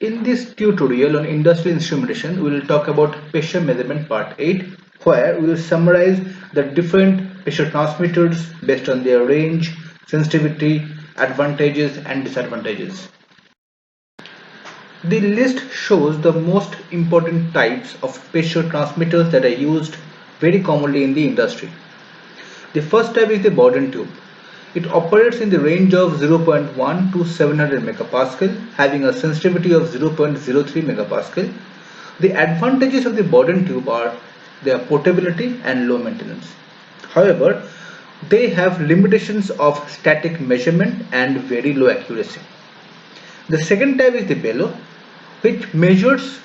In this tutorial on industrial instrumentation, we will talk about pressure measurement part 8, where we will summarize the different pressure transmitters based on their range, sensitivity, advantages and disadvantages. The list shows the most important types of pressure transmitters that are used very commonly in the industry. The first type is the Borden tube. It operates in the range of 0.1 to 700 megapascal, having a sensitivity of 0.03 megapascal. The advantages of the Borden tube are their portability and low maintenance. However, they have limitations of static measurement and very low accuracy. The second type is the bellow, which measures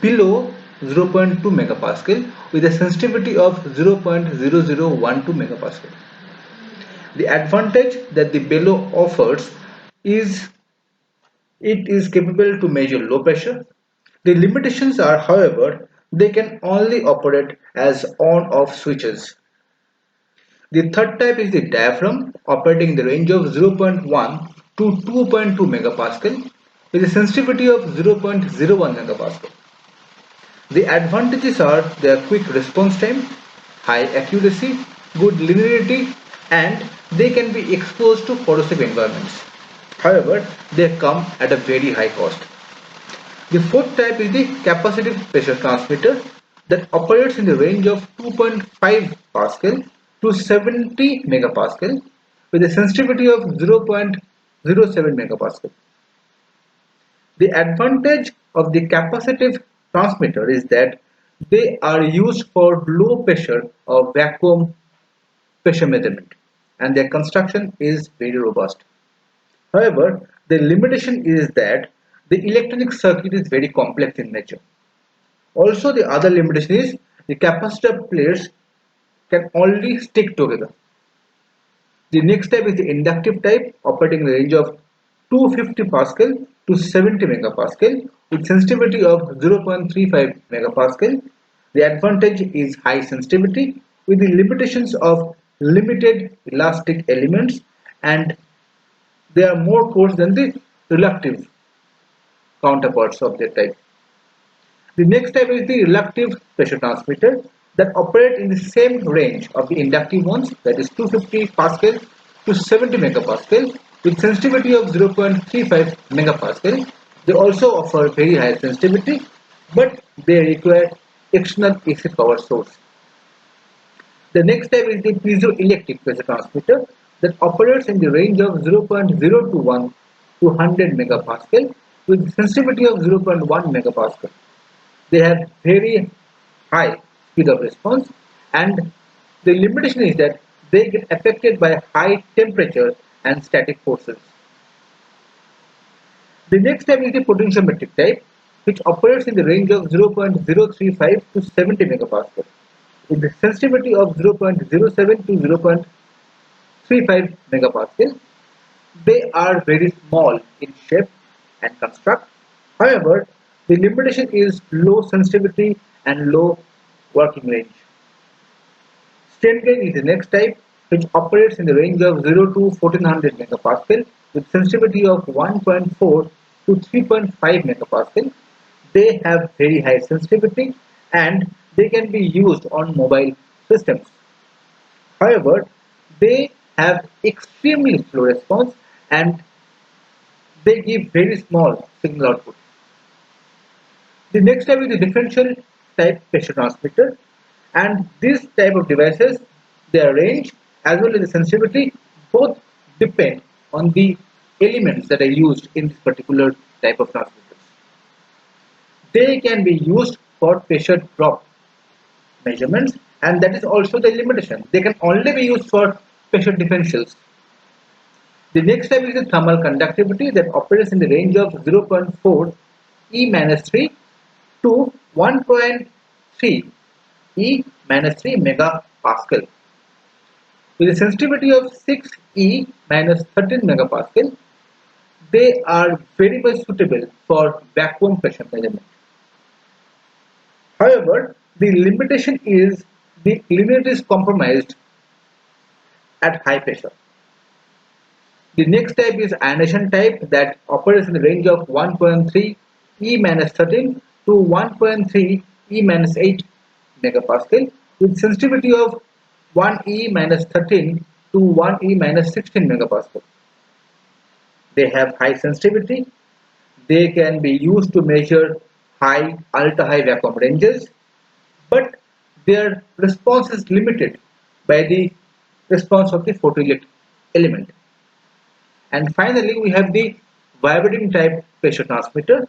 below 0.2 megapascal with a sensitivity of 0.0012 megapascal. The advantage that the bellow offers is it is capable to measure low pressure. The limitations are, however, they can only operate as on-off switches. The third type is the diaphragm, operating in the range of 0.1 to 2.2 megapascal with a sensitivity of 0.01 megapascal. The advantages are their quick response time, high accuracy, good linearity, and they can be exposed to corrosive environments. However, they come at a very high cost. The fourth type is the capacitive pressure transmitter that operates in the range of 2.5 pascal to 70 megapascal with a sensitivity of 0.07 megapascal. The advantage of the capacitive transmitter is that they are used for low pressure or vacuum pressure measurement, and their construction is very robust. However, the limitation is that the electronic circuit is very complex in nature. Also, the other limitation is the capacitor plates can only stick together. The next type is the inductive type, operating in the range of 250 pascal to 70 megapascal with sensitivity of 0.35 megapascal. The advantage is high sensitivity with the limitations of limited elastic elements, and they are more coarse than the reductive counterparts of their type. The next type is the reductive pressure transmitter that operate in the same range of the inductive ones, that is 250 pascal to 70 megapascal with sensitivity of 0.35 megapascal. They also offer very high sensitivity, but they require external AC power source. The next type is the piezoelectric pressure transmitter that operates in the range of 0.021 to 100 megapascal with sensitivity of 0.1 megapascal. They have very high speed of response, and the limitation is that they get affected by high temperature and static forces. The next type is the potentiometric type, which operates in the range of 0.035 to 70 megapascal with the sensitivity of 0.07 to 0.35 megapascal. They are very small in shape and construct. However, the limitation is low sensitivity and low working range. Strain gauge is the next type, which operates in the range of 0 to 1400 megapascal with sensitivity of 1.4 to 3.5 megapascal. They have very high sensitivity and they can be used on mobile systems. However, they have extremely slow response and they give very small signal output. The next type is the differential type pressure transmitter, and this type of devices, their range as well as the sensitivity both depend on the elements that are used in this particular type of transmitters. They can be used for pressure drop measurements, and that is also the limitation. They can only be used for pressure differentials. The next type is the thermal conductivity that operates in the range of 0.4 E-3 to 1.3 E-3 megapascal. With a sensitivity of 6 E-13 megapascal, they are very much suitable for vacuum pressure measurement. However, the limitation is the linearity is compromised at high pressure. The next type is ionization type that operates in the range of 1.3 E minus 13 to 1.3 E minus 8 megapascal with sensitivity of 1 E minus 13 to 1 E minus 16 megapascal. They have high sensitivity. They can be used to measure high, ultra-high vacuum ranges, but their response is limited by the response of the photoelectric element. And finally, we have the vibrating type pressure transmitter.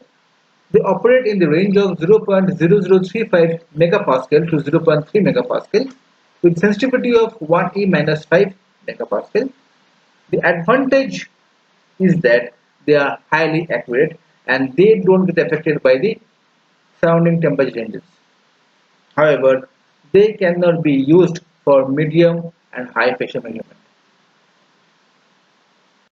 They operate in the range of 0.0035 megapascal to 0.3 megapascal with sensitivity of 1 E minus 5 megapascal. The advantage is that they are highly accurate and they don't get affected by the surrounding temperature changes. However, they cannot be used for medium and high pressure measurement.